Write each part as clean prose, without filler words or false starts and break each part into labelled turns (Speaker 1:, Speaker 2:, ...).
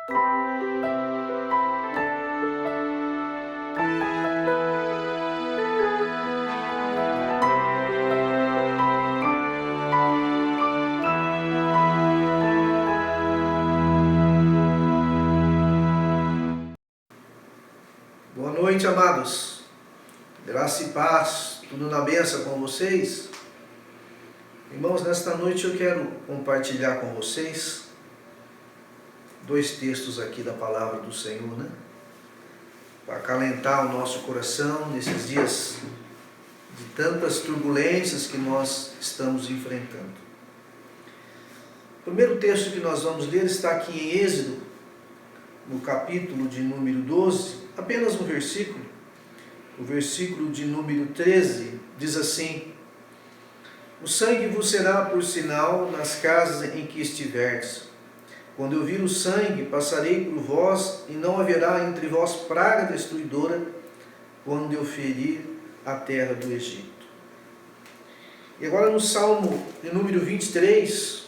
Speaker 1: Boa noite, amados. Graça e paz, tudo na bênção com vocês. Irmãos, nesta noite eu quero compartilhar com vocês dois textos aqui da palavra do Senhor, né? Para acalentar o nosso coração nesses dias de tantas turbulências que nós estamos enfrentando. O primeiro texto que nós vamos ler está aqui em Êxodo, no capítulo de número 12, apenas um versículo. O versículo de número 13 diz assim: o sangue vos será por sinal nas casas em que estiverdes. Quando eu vir o sangue, passarei por vós, e não haverá entre vós praga destruidora, quando eu ferir a terra do Egito. E agora no Salmo de número 23,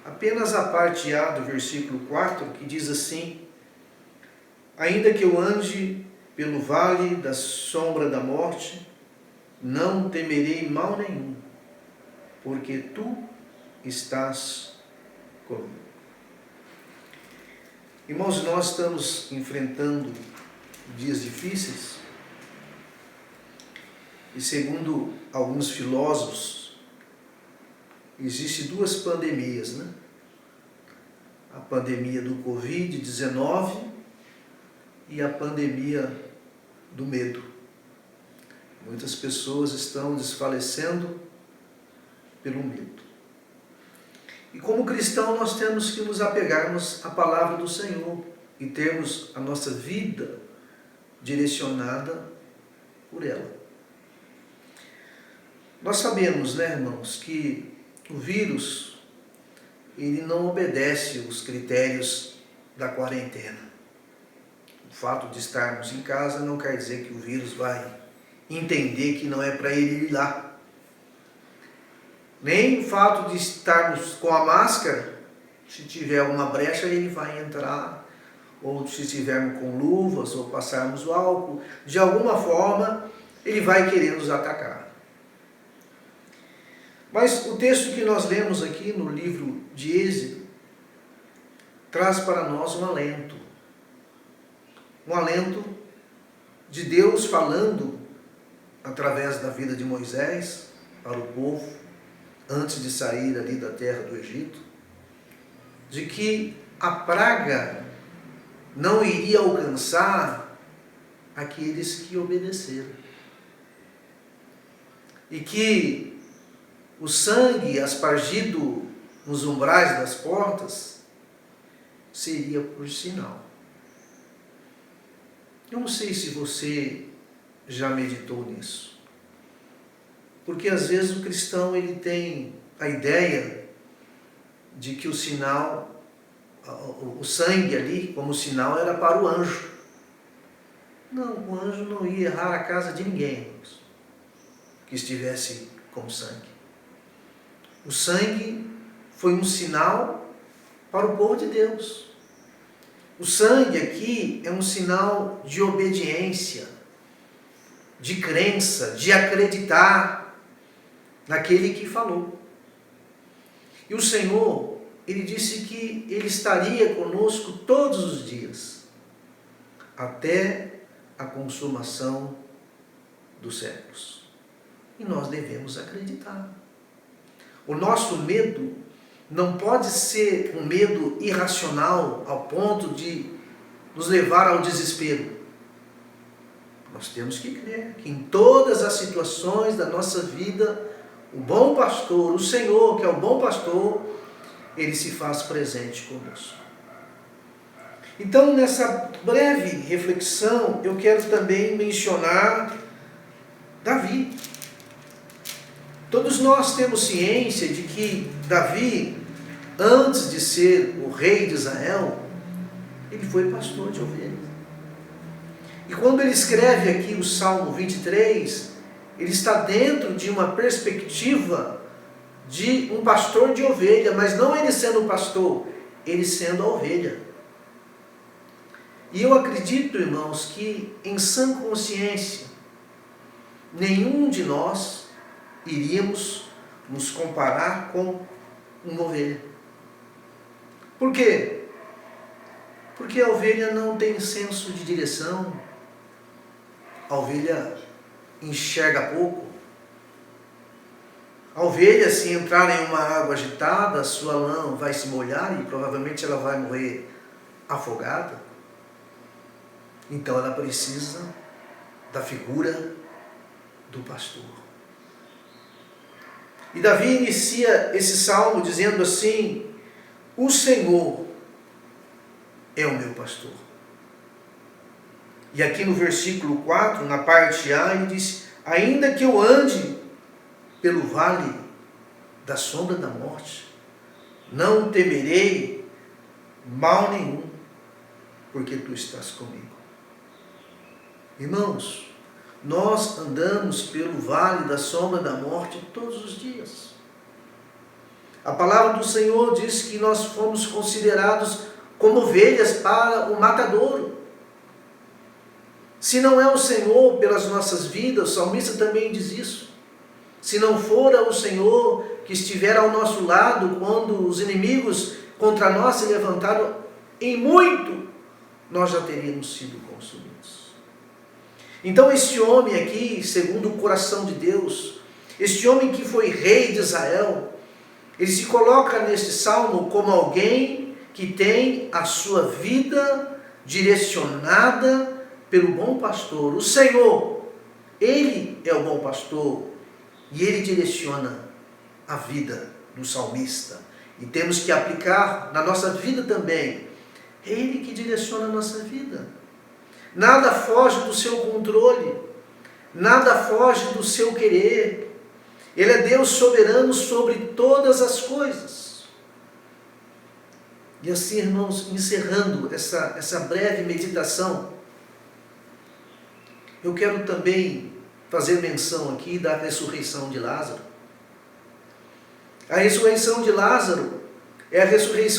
Speaker 1: apenas a parte A do versículo 4, que diz assim: ainda que eu ande pelo vale da sombra da morte, não temerei mal nenhum, porque tu estás comigo. Irmãos, nós estamos enfrentando dias difíceis, e segundo alguns filósofos, existem duas pandemias, né? A pandemia do Covid-19 e a pandemia do medo. Muitas pessoas estão desfalecendo pelo medo. E como cristão nós temos que nos apegarmos à palavra do Senhor e termos a nossa vida direcionada por ela. Nós sabemos, né, irmãos, que o vírus ele não obedece os critérios da quarentena. O fato de estarmos em casa não quer dizer que o vírus vai entender que não é para ele ir lá. Nem o fato de estarmos com a máscara, se tiver alguma brecha ele vai entrar, ou se estivermos com luvas ou passarmos o álcool, de alguma forma ele vai querer nos atacar. Mas o texto que nós lemos aqui no livro de Êxodo traz para nós um alento de Deus falando através da vida de Moisés para o povo, antes de sair ali da terra do Egito, de que a praga não iria alcançar aqueles que obedeceram. E que o sangue aspargido nos umbrais das portas seria por sinal. Eu não sei se você já meditou nisso. Porque às vezes o cristão ele tem a ideia de que o sinal, o sangue ali como sinal era para o anjo. Não, o anjo não ia errar a casa de ninguém, irmãos, que estivesse com sangue. O sangue foi um sinal para o povo de Deus. O sangue aqui é um sinal de obediência, de crença, de acreditar naquele que falou. E o Senhor, Ele disse que Ele estaria conosco todos os dias, até a consumação dos séculos. E nós devemos acreditar. O nosso medo não pode ser um medo irracional ao ponto de nos levar ao desespero. Nós temos que crer que em todas as situações da nossa vida, o bom pastor, o Senhor, que é o bom pastor, Ele se faz presente conosco. Então, nessa breve reflexão, eu quero também mencionar Davi. Todos nós temos ciência de que Davi, antes de ser o rei de Israel, ele foi pastor de ovelhas. E quando ele escreve aqui o Salmo 23, ele está dentro de uma perspectiva de um pastor de ovelha, mas não ele sendo o pastor, ele sendo a ovelha. E eu acredito, irmãos, que em sã consciência, nenhum de nós iríamos nos comparar com uma ovelha. Por quê? Porque a ovelha não tem senso de direção, a ovelha enxerga pouco. A ovelha, se entrar em uma água agitada, a sua lã vai se molhar e provavelmente ela vai morrer afogada. Então ela precisa da figura do pastor. E Davi inicia esse salmo dizendo assim: o Senhor é o meu pastor. E aqui no versículo 4, na parte A, ele diz: ainda que eu ande pelo vale da sombra da morte, não temerei mal nenhum, porque tu estás comigo. Irmãos, nós andamos pelo vale da sombra da morte todos os dias. A palavra do Senhor diz que nós fomos considerados como ovelhas para o matadouro. Se não é o Senhor pelas nossas vidas, o salmista também diz isso. Se não fora o Senhor que estiver ao nosso lado quando os inimigos contra nós se levantaram, em muito nós já teríamos sido consumidos. Então este homem aqui, segundo o coração de Deus, este homem que foi rei de Israel, ele se coloca neste salmo como alguém que tem a sua vida direcionada pelo bom pastor. O Senhor, Ele é o bom pastor e Ele direciona a vida do salmista. E temos que aplicar na nossa vida também. É Ele que direciona a nossa vida. Nada foge do seu controle, nada foge do seu querer. Ele é Deus soberano sobre todas as coisas. E assim, irmãos, encerrando essa breve meditação, eu quero também fazer menção aqui da ressurreição de Lázaro. A ressurreição de Lázaro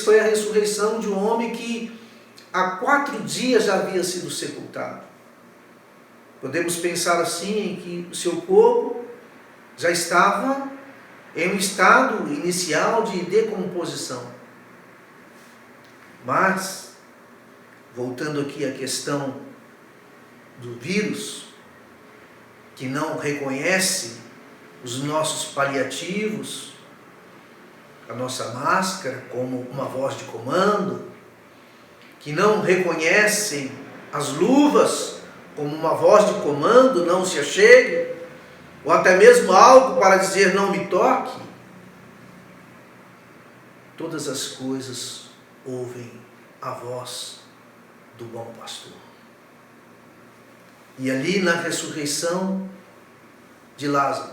Speaker 1: foi a ressurreição de um homem que há 4 dias já havia sido sepultado. Podemos pensar assim, em que o seu corpo já estava em um estado inicial de decomposição. Mas, voltando aqui à questão do vírus, que não reconhece os nossos paliativos, a nossa máscara como uma voz de comando, que não reconhecem as luvas como uma voz de comando, não se achegue, ou até mesmo algo para dizer não me toque. Todas as coisas ouvem a voz do bom pastor. E ali na ressurreição de Lázaro,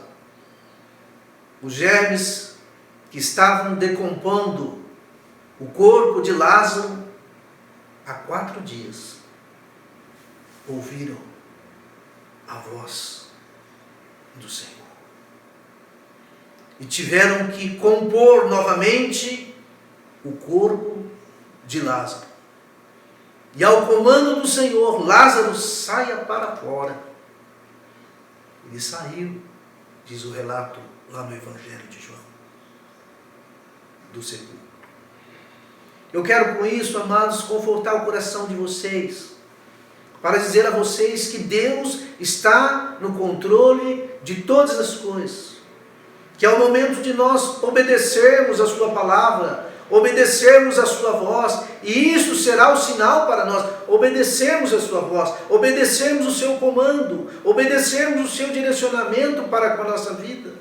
Speaker 1: os germes que estavam decompondo o corpo de Lázaro há 4 dias, ouviram a voz do Senhor. E tiveram que compor novamente o corpo de Lázaro. E ao comando do Senhor, Lázaro saia para fora. Ele saiu, diz o relato lá no Evangelho de João, do sepulcro. Eu quero com isso, amados, confortar o coração de vocês, para dizer a vocês que Deus está no controle de todas as coisas, que é o momento de nós obedecermos a sua palavra, obedecermos a sua voz, e isso será o sinal para nós, obedecermos a sua voz, obedecermos o seu comando, obedecermos o seu direcionamento para com a nossa vida,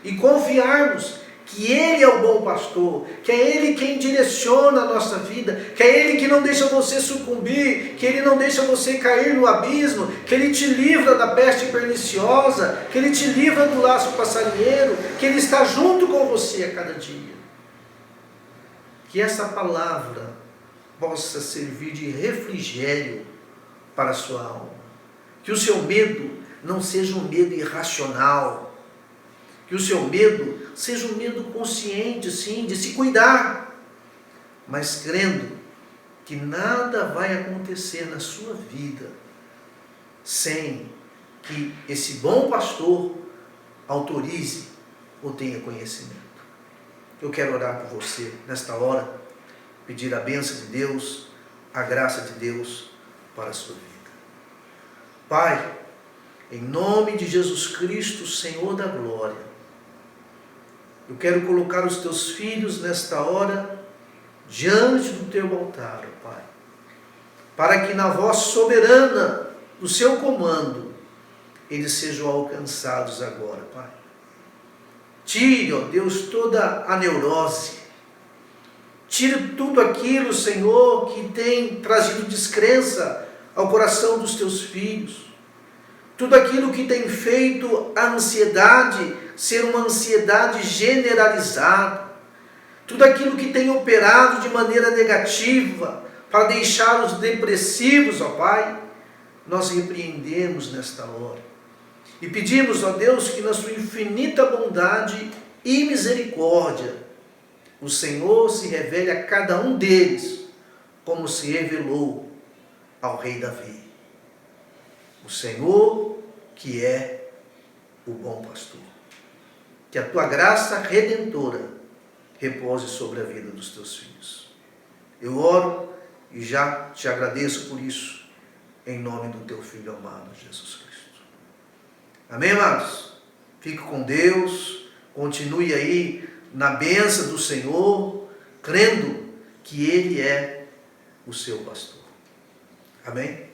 Speaker 1: e confiarmos que Ele é o bom pastor, que é Ele quem direciona a nossa vida, que é Ele que não deixa você sucumbir, que Ele não deixa você cair no abismo, que Ele te livra da peste perniciosa, que Ele te livra do laço passarinheiro, que Ele está junto com você a cada dia. Que essa palavra possa servir de refrigério para a sua alma. Que o seu medo não seja um medo irracional, que o seu medo seja um medo consciente, sim, de se cuidar, mas crendo que nada vai acontecer na sua vida sem que esse bom pastor autorize ou tenha conhecimento. Eu quero orar por você nesta hora, pedir a bênção de Deus, a graça de Deus para a sua vida. Pai, em nome de Jesus Cristo, Senhor da glória, eu quero colocar os teus filhos nesta hora diante do teu altar, ó Pai, para que na voz soberana do seu comando eles sejam alcançados agora, Pai. Tire, ó Deus, toda a neurose, tire tudo aquilo, Senhor, que tem trazido descrença ao coração dos teus filhos, tudo aquilo que tem feito a ansiedade ser uma ansiedade generalizada, tudo aquilo que tem operado de maneira negativa para deixá-los depressivos, ó Pai, nós repreendemos nesta hora e pedimos, ó Deus, que na sua infinita bondade e misericórdia o Senhor se revele a cada um deles como se revelou ao rei Davi. O Senhor que é o bom pastor. Que a tua graça redentora repouse sobre a vida dos teus filhos. Eu oro e já te agradeço por isso, em nome do teu Filho amado, Jesus Cristo. Amém, amados? Fique com Deus, continue aí na bênção do Senhor, crendo que Ele é o seu pastor. Amém?